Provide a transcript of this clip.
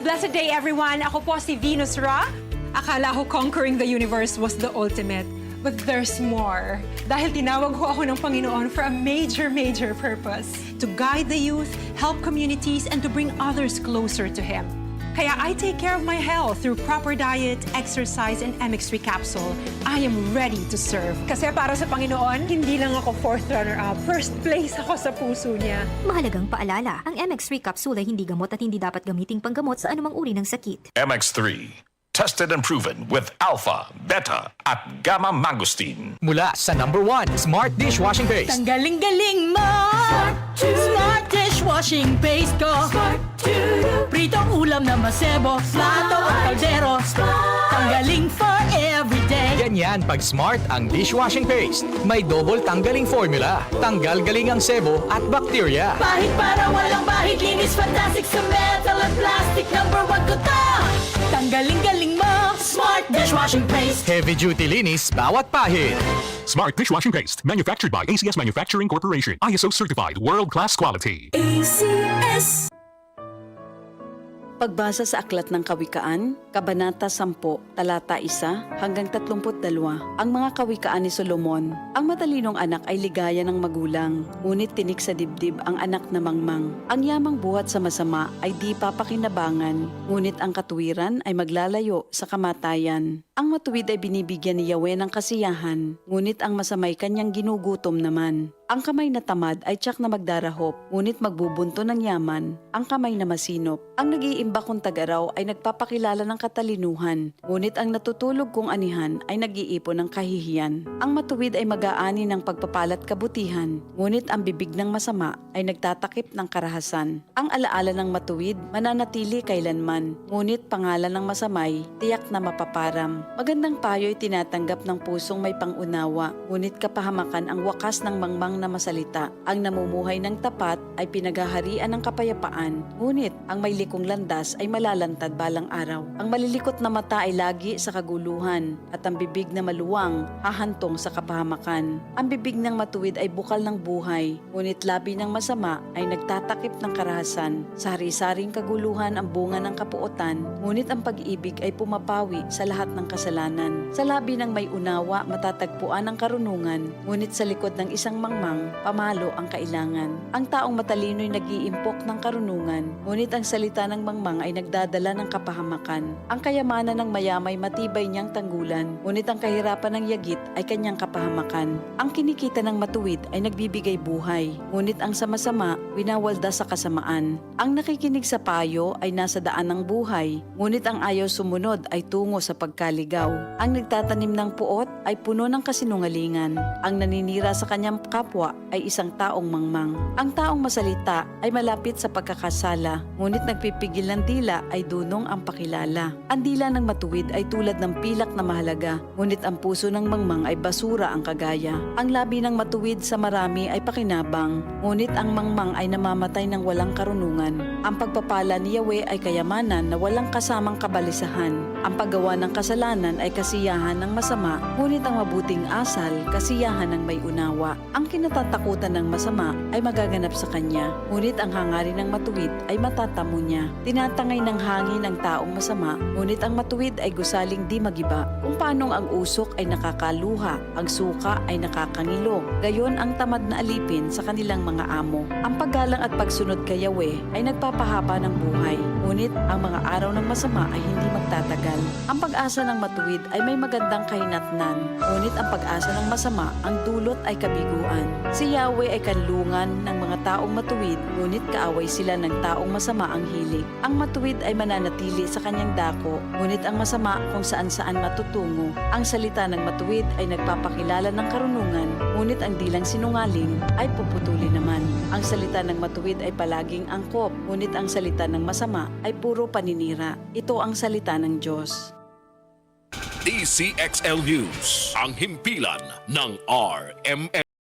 Blessed day, everyone. Ako po si Venus Ra. Akala ko conquering the universe was the ultimate. But there's more. Dahil tinawag ho ako ng Panginoon for a major purpose. To guide the youth, help communities, and to bring others closer to Him. Kaya I take care of my health through proper diet, exercise, and MX3 capsule. I am ready to serve. Kasi para sa Panginoon, hindi lang ako fourth runner-up. First place ako sa puso niya. Mahalagang paalala, ang MX3 capsule ay hindi gamot at hindi dapat gamiting panggamot sa anumang uri ng sakit. MX3. Tested and proven with alpha, beta, at gamma mangosteen. Mula sa #1 Smart Dishwashing Paste. Ang galing-galing mo! Smart dishwashing paste ko! Pritong ulam na masebo, plato at kaldero. Tanggaling for everyday. Ganyan pag Smart ang dishwashing paste. May double tanggaling formula. Tanggal galing ang sebo at bakterya. Bahid para walang bahid, linis fantastic sa metal at plastic. #1 ko to! Tanggaling-galing mo! Smart dishwashing paste. Heavy duty linis bawat pahid. Smart Dishwashing Paste, manufactured by ACS Manufacturing Corporation. ISO certified, world-class quality. ACS. Pagbasa sa Aklat ng Kawikaan, Kabanata 10, Talata 1 hanggang 32. Ang mga kawikaan ni Solomon. Ang matalinong anak ay ligaya ng magulang, ngunit tinik sa dibdib ang anak na mangmang. Ang yamang buhat sa masama ay di papakinabangan, ngunit ang katuwiran ay maglalayo sa kamatayan. Ang matuwid ay binibigyan ni Yahweh ng kasiyahan, ngunit ang masamay kanyang ginugutom naman. Ang kamay na tamad ay tiyak na magdarahop, ngunit magbubunto ng yaman. Ang kamay na masinop. Ang nag-iimba kong tagaraw ay nagpapakilala ng katalinuhan, ngunit ang natutulog kong anihan ay nag-iipon ng kahihiyan. Ang matuwid ay mag-aani ng pagpapalat kabutihan, ngunit ang bibig ng masama ay nagtatakip ng karahasan. Ang alaala ng matuwid mananatili kailanman, ngunit pangalan ng masamay tiyak na mapaparam. Magandang payo ay tinatanggap ng pusong may pangunawa, ngunit kapahamakan ang wakas ng mangmang na masalita. Ang namumuhay ng tapat ay pinaghaharian ng kapayapaan, ngunit ang may likong landas ay malalantad balang araw. Ang malilikot na mata ay lagi sa kaguluhan, at ang bibig na maluwang hahantong sa kapahamakan. Ang bibig ng matuwid ay bukal ng buhay, ngunit labi ng masama ay nagtatakip ng karahasan. Sa hari-saring kaguluhan ang bunga ng kapuotan, ngunit ang pag-ibig ay pumapawi sa lahat ng kasalanan. Sa labi ng may unawa matatagpuan ang karunungan, ngunit sa likod ng isang mangmang, pamalo ang kailangan. Ang taong matalino'y nag-iimpok ng karunungan, ngunit ang salita ng mangmang ay nagdadala ng kapahamakan. Ang kayamanan ng mayamay matibay niyang tanggulan, ngunit ang kahirapan ng yagit ay kanyang kapahamakan. Ang kinikita ng matuwid ay nagbibigay buhay, ngunit ang sama-sama winawalda sa kasamaan. Ang nakikinig sa payo ay nasa daan ng buhay, ngunit ang ayaw sumunod ay tungo sa pagkaligaw. Ang nagtatanim ng puot ay puno ng kasinungalingan. Ang naninira sa kanyang kapwa ay isang taong mangmang. Ang taong masalita ay malapit sa pagkakasala, ngunit nagpipigil ng dila ay dunong ang pakilala. Ang dila ng matuwid ay tulad ng pilak na mahalaga, ngunit ang puso ng mangmang ay basura ang kagaya. Ang labi ng matuwid sa marami ay pakinabang, ngunit ang mangmang ay namamatay ng walang karunungan. Ang pagpapala ni Yahweh ay kayamanan na walang kasamang kabalisahan. Ang paggawa ng kasalanan ay kasiyahan ng masama, ngunit ang mabuting asal, kasiyahan ng may unawa. Ang kinatatakutan ng masama ay magaganap sa kanya, ngunit ang hangarin ng matuwid ay matatamo niya. Tinatangay ng hangin ang taong masama, ngunit ang matuwid ay gusaling di magiba. Kung paanong ang usok ay nakakaluha, ang suka ay nakakangilo, gayon ang tamad na alipin sa kanilang mga amo. Ang paggalang at pagsunod kay Yahweh ay nagpapahaba ng buhay, ngunit ang mga araw ng masama ay hindi magtatagal. Ang pag-asa ng matuwid ay may magandang kahinatnan, ngunit ang pag-asa ng masama ang dulot ay kabiguan. Si Yahweh ay kanlungan ng mga taong matuwid, ngunit kaaway sila ng taong masama ang hilig. Ang matuwid ay mananatili sa kanyang dako, ngunit ang masama kung saan-saan matutungo. Ang salita ng matuwid ay nagpapakilala ng karunungan, ngunit ang dilang sinungaling ay puputuli naman. Ang salita ng matuwid ay palaging angkop, ngunit ang salita ng masama ay puro paninira. Ito ang salita ng Diyos. DCXL News, ang himpilan ng RMN.